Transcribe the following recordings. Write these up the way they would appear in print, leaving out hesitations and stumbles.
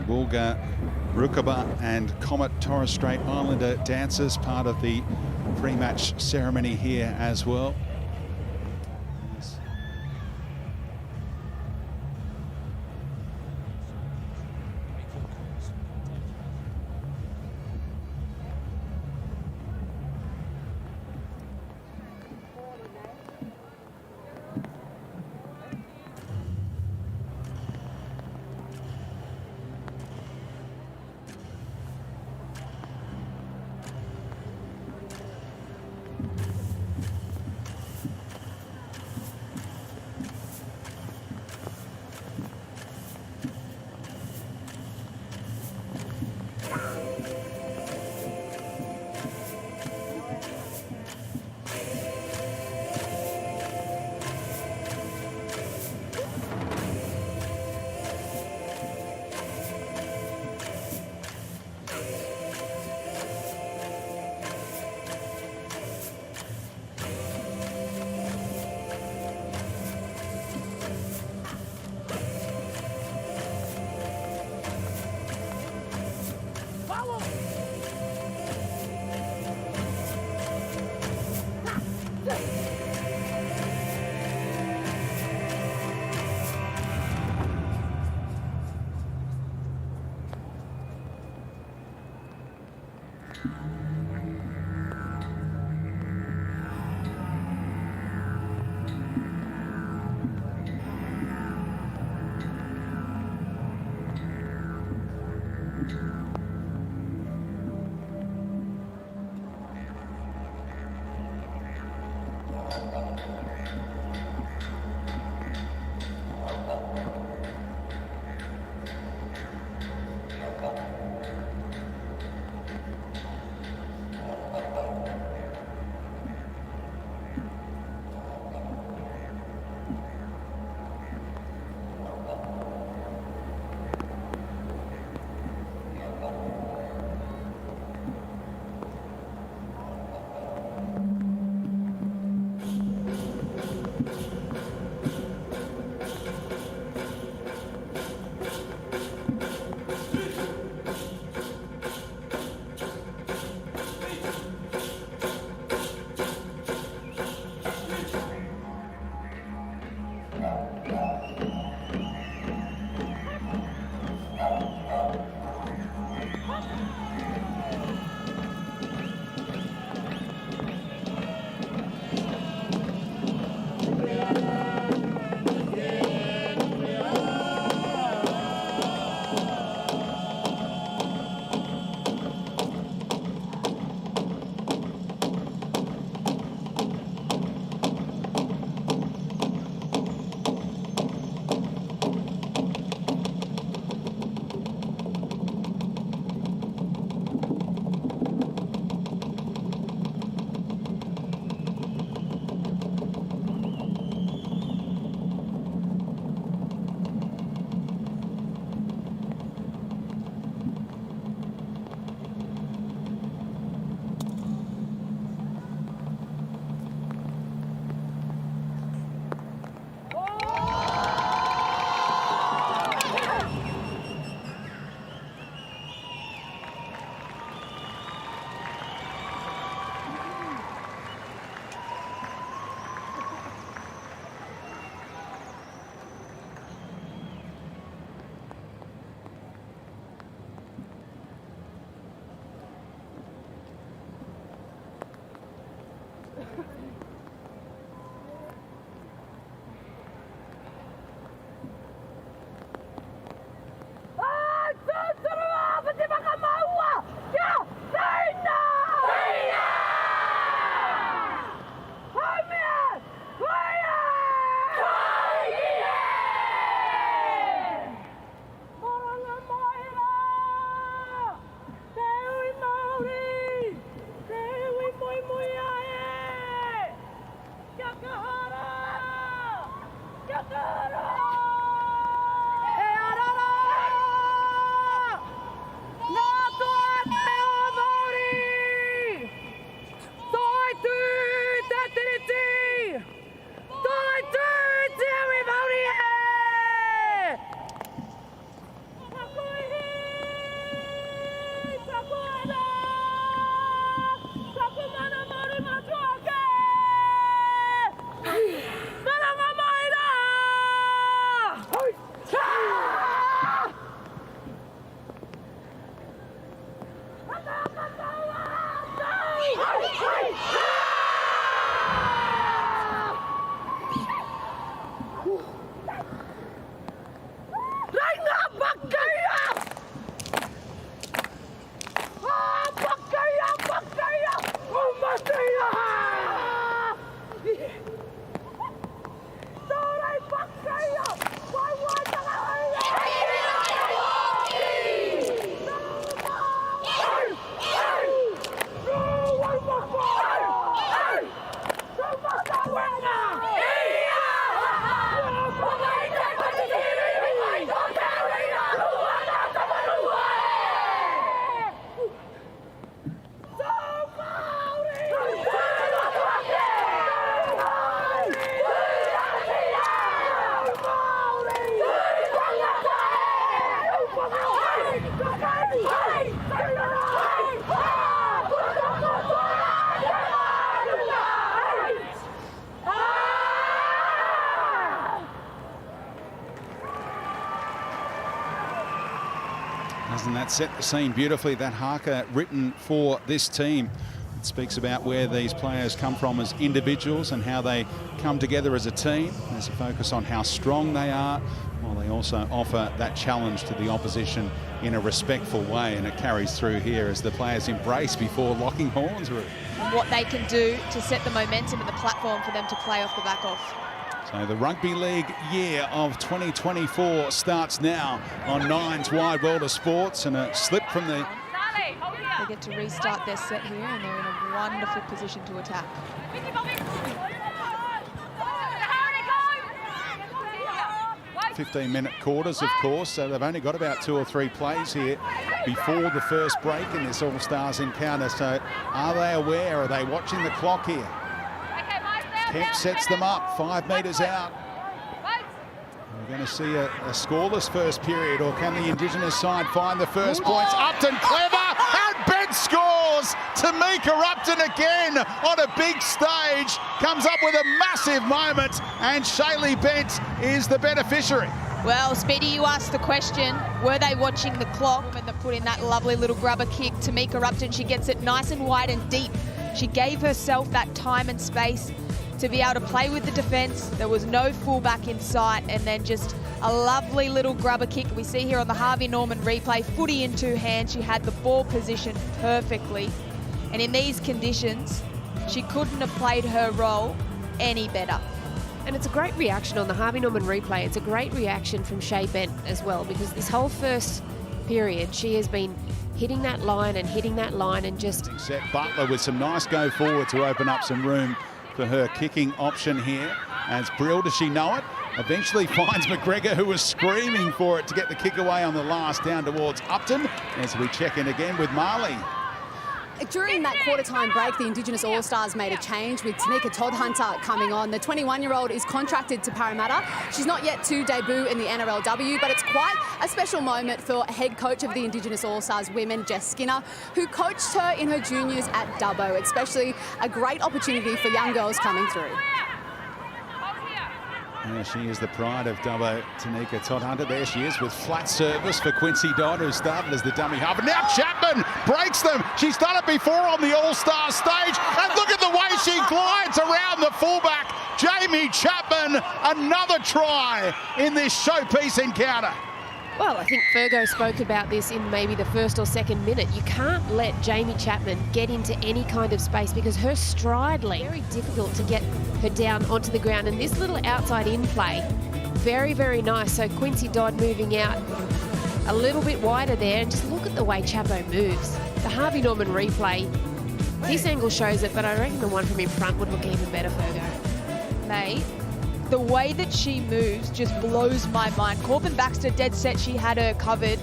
Wulga, Rukaba and Comet Torres Strait Islander dancers, part of the pre-match ceremony here as well. Doesn't that set the scene beautifully? That haka written for this team. It speaks about where these players come from as individuals and how they come together as a team. There's a focus on how strong they are, while they also offer that challenge to the opposition in a respectful way, and it carries through here as the players embrace before locking horns. What they can do to set the momentum and the platform for them to play off the back of. So the Rugby League year of 2024 starts now on Nine's Wide World of Sports, and a slip from the... They get to restart their set here, and they're in a wonderful position to attack. 15-minute quarters, of course, so they've only got about 2 or 3 plays here before the first break in this All-Stars encounter. So are they aware? Are they watching the clock here? Kemp sets them up 5 metres out. We're going to see a scoreless first period, or can the Indigenous side find the first points? Upton clever, and Bent scores! Tamika Upton again on a big stage, comes up with a massive moment, and Shaylee Bent is the beneficiary. Well, Speedy, you asked the question, were they watching the clock? And they put in that lovely little grubber kick. Tamika Upton, she gets it nice and wide and deep. She gave herself that time and space to be able to play with the defence. There was no fullback in sight, and then just a lovely little grubber kick. We see here on the Harvey Norman replay, footy in 2 hands. She had the ball positioned perfectly. And in these conditions, she couldn't have played her role any better. And it's a great reaction on the Harvey Norman replay. It's a great reaction from Shay Bent as well, because this whole first period, she has been hitting that line and just... Set Butler with some nice go forward to open up some room for her kicking option here. As Brill, does she know it? Eventually finds McGregor, who was screaming for it to get the kick away on the last, down towards Upton, as we check in again with Marley. During that quarter-time break, the Indigenous All-Stars made a change with Tanika Todd-Hunter coming on. The 21-year-old is contracted to Parramatta. She's not yet to debut in the NRLW, but it's quite a special moment for head coach of the Indigenous All-Stars women, Jess Skinner, who coached her in her juniors at Dubbo. It's especially a great opportunity for young girls coming through. Yeah, she is the pride of Dubbo, Tanika Todd-Hunter. There she is with flat service for Quincy Dodd, who started as the dummy half. And now Chapman breaks them. She's done it before on the All-Star stage. And look at the way she glides around the fullback. Jamie Chapman, another try in this showpiece encounter. Well, I think Fergo spoke about this in maybe the first or second minute. You can't let Jamie Chapman get into any kind of space, because her stride length, very difficult to get her down onto the ground. And this little outside in play, very, very nice. So Quincy Dodd moving out a little bit wider there, and just look at the way Chapo moves. The Harvey Norman replay, this angle shows it, but I reckon the one from in front would look even better, Fergo. Mate, the way that she moves just blows my mind. Corbin Baxter, dead set, she had her covered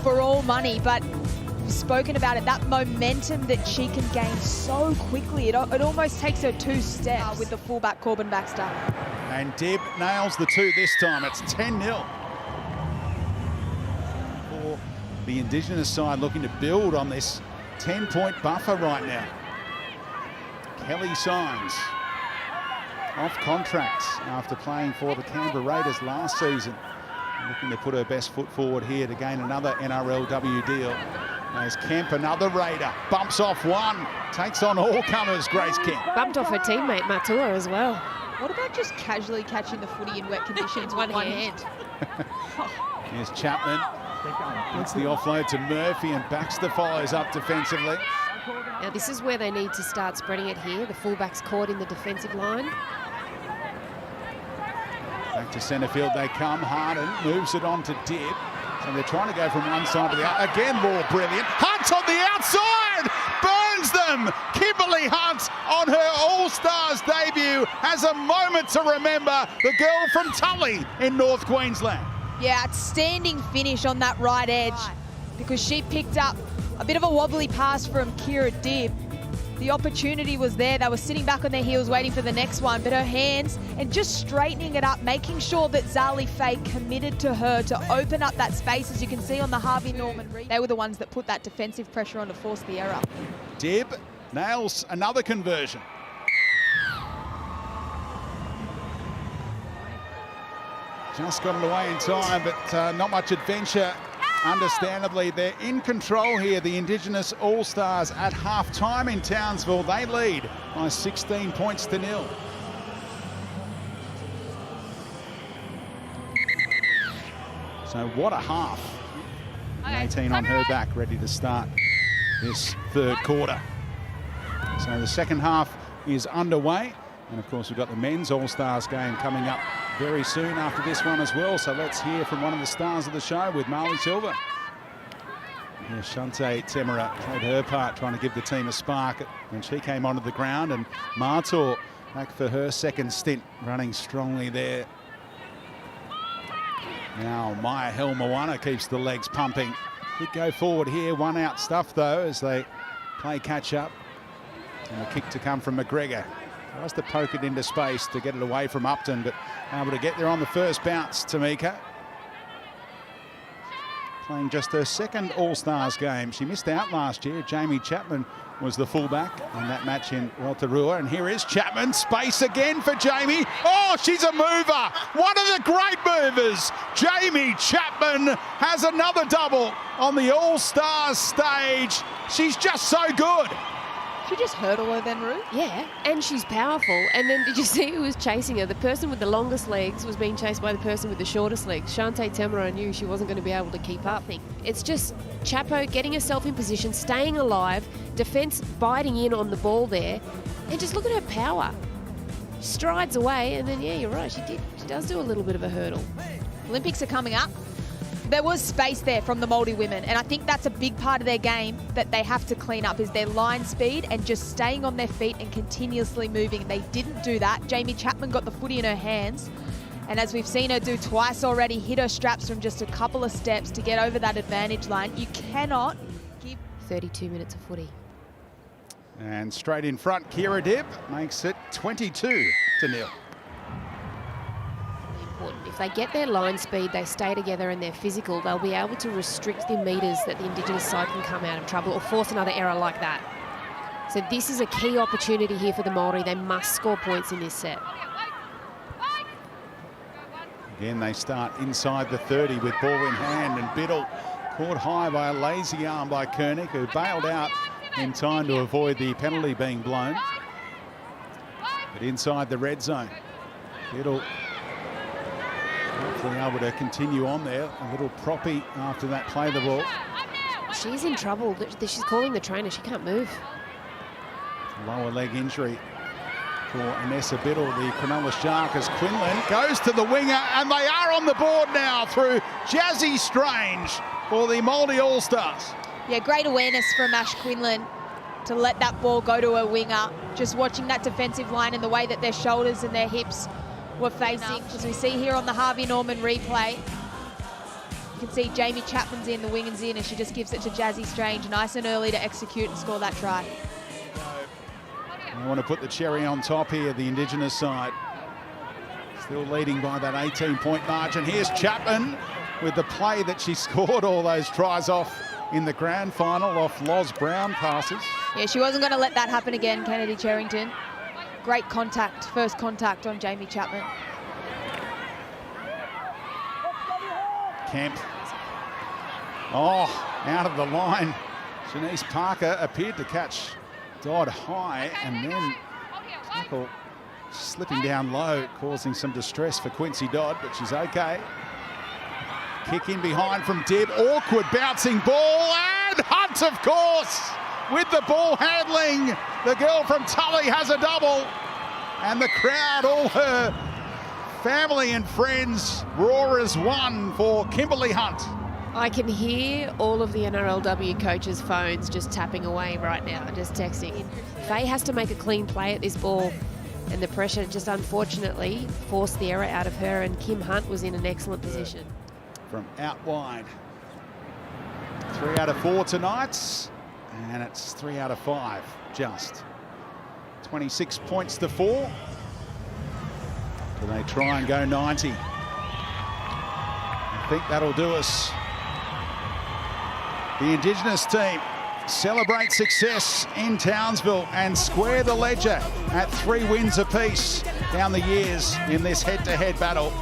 for all money, but we've spoken about it, that momentum that she can gain so quickly. It almost takes her 2 steps with the fullback, Corbin Baxter. And Dib nails the 2 this time. It's 10-0. For the Indigenous side looking to build on this 10-point buffer right now. Kelly Symes off contract after playing for the Canberra Raiders last season. Looking to put her best foot forward here to gain another NRLW deal. As Kemp, another Raider, bumps off one, takes on all comers, Grace Kemp. Bumped off her teammate Matua as well. What about just casually catching the footy in wet conditions with one hand? Here's Chapman, gets the offload to Murphy, and Baxter follows up defensively. Now this is where they need to start spreading it here. The fullback's caught in the defensive line. Back to centre field they come. Harden moves it on to Dib. So they're trying to go from one side to the other. Again, more brilliant. Hunt on the outside! Burns them! Kimberly Hunt on her All-Stars debut has a moment to remember. The girl from Tully in North Queensland. Yeah, outstanding finish on that right edge, because she picked up a bit of a wobbly pass from Kira Dib. The opportunity was there. They were sitting back on their heels waiting for the next one, but her hands and just straightening it up, making sure that Zali Faye committed to her to open up that space, as you can see on the Harvey Norman read. They were the ones that put that defensive pressure on to force the error. Dib nails another conversion. Just got it away in time, but not much adventure understandably, they're in control here. The Indigenous All-Stars at half-time in Townsville. They lead by 16 points to 0. So what a half. 18 on her back, ready to start this third quarter. So the second half is underway. And of course, we've got the men's All-Stars game coming up very soon after this one as well. So let's hear from one of the stars of the show with Marley Silver. Here, Shante Temera played her part trying to give the team a spark when she came onto the ground. And Mātor back for her second stint, running strongly there. Now Maya Helmawana keeps the legs pumping. Good go forward here. One out stuff though as they play catch up. And a kick to come from McGregor. Tries to poke it into space to get it away from Upton, but able to get there on the first bounce, Tamika. Playing just her second All-Stars game. She missed out last year. Jamie Chapman was the fullback in that match in Rotorua. And here is Chapman. Space again for Jamie. Oh, she's a mover. One of the great movers. Jamie Chapman has another double on the All-Stars stage. She's just so good. She just hurdled her then, Ruth. Yeah, and she's powerful. And then did you see who was chasing her? The person with the longest legs was being chased by the person with the shortest legs. Shante Temera knew she wasn't going to be able to keep up. It's just Chapo getting herself in position, staying alive, defence biting in on the ball there, and just look at her power. Strides away, and then, yeah, you're right, she does do a little bit of a hurdle. Olympics are coming up. There was space there from the Māori women, and I think that's a big part of their game that they have to clean up is their line speed and just staying on their feet and continuously moving. They didn't do that. Jamie Chapman got the footy in her hands, and as we've seen her do twice already, hit her straps from just a couple of steps to get over that advantage line. You cannot give 32 minutes of footy. And straight in front, Kira Dibb makes it 22-0. If they get their line speed, they stay together and they're physical, they'll be able to restrict the metres that the Indigenous side can come out of trouble or force another error like that. So this is a key opportunity here for the Māori. They must score points in this set. Again, they start inside the 30 with ball in hand, and Biddle caught high by a lazy arm by Koenig, who bailed out in time to avoid the penalty being blown. But inside the red zone, Biddle hopefully able to continue on there. A little proppy after that play the ball. She's in trouble. She's calling the trainer. She can't move. Lower leg injury for Anessa Biddle, the Cronulla Shark, as Quinlan goes to the winger, and they are on the board now through Jazzy Strange for the Māori All-Stars. Yeah, great awareness from Ash Quinlan to let that ball go to a winger. Just watching that defensive line and the way that their shoulders and their hips were facing. As we see here on the Harvey Norman replay, you can see Jamie Chapman's in, the wingers in, and she just gives it to Jazzy Strange, nice and early to execute and score that try. I want to put the cherry on top here, the Indigenous side. Still leading by that 18-point margin. Here's Chapman with the play that she scored all those tries off in the grand final off Loz Brown passes. Yeah, she wasn't going to let that happen again, Kennedy Cherrington. Great contact, first contact on Jamie Chapman. Kemp. Oh, out of the line. Shanice Parker appeared to catch Dodd high, and then tackle slipping down low, causing some distress for Quincy Dodd, but she's okay. Kick in behind from Dibb. Awkward bouncing ball, and Hunt, of course, with the ball handling. The girl from Tully has a double, and the crowd, all her family and friends, roar as one for Kimberly Hunt. I can hear all of the NRLW coaches' phones just tapping away right now, just texting. Faye has to make a clean play at this ball, and the pressure just unfortunately forced the error out of her, and Kim Hunt was in an excellent position. From out wide. 3 out of 4 tonight, and it's 3 out of 5 just. 26 points to 4. Do they try and go 90? I think that'll do us. The Indigenous team celebrate success in Townsville and square the ledger at 3 wins apiece down the years in this head-to-head battle.